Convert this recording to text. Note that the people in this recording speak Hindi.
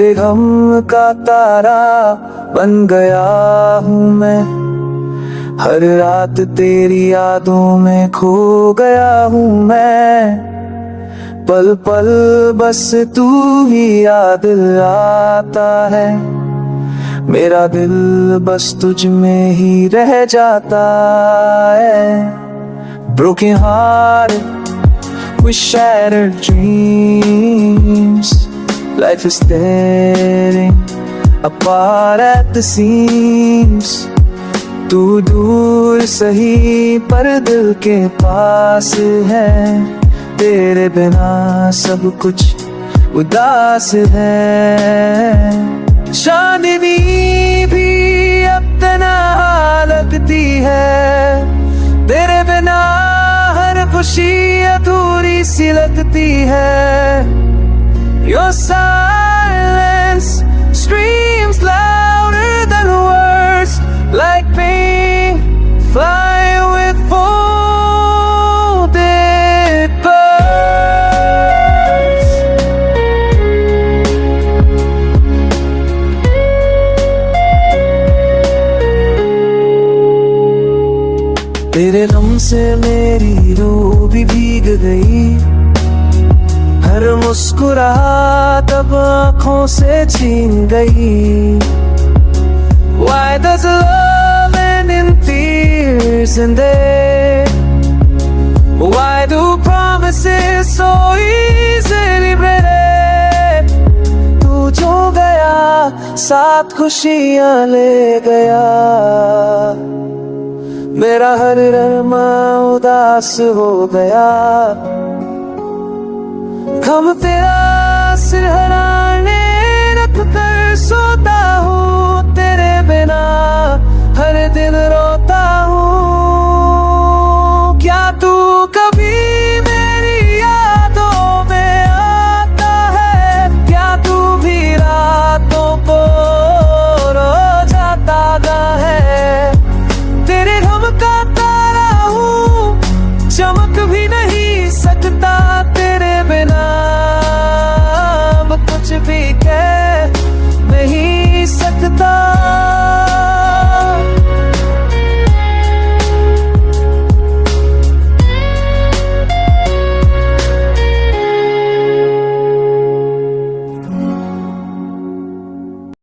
तेरे गम का तारा बन गया हूँ मैं, हर रात तेरी यादों में खो गया हूँ मैं। पल पल बस तू ही याद आता है, मेरा दिल बस तुझ में ही रह जाता है। Broken hearted with shattered dreams, life is tearing apart at the seams। तू दूर सही पर दिल के पास है, तेरे बिना सब कुछ उदास है। चांदनी भी अब तन्हा लगती है, तेरे बिना हर खुशी अधूरी सी लगती है। Your silence screams louder than words, like pain flying with folded birds। तेरे गम से मेरी रूह भी भीग गई, हर मुस्कुराहट अब आँखों से छीन गई। Why does love end in tears and then why do promises so easily break? तू जो गया साथ खुशियाँ ले गया, मेरा हर अरमा उदास हो गया। गम तेरा सिरहाने रख कर सो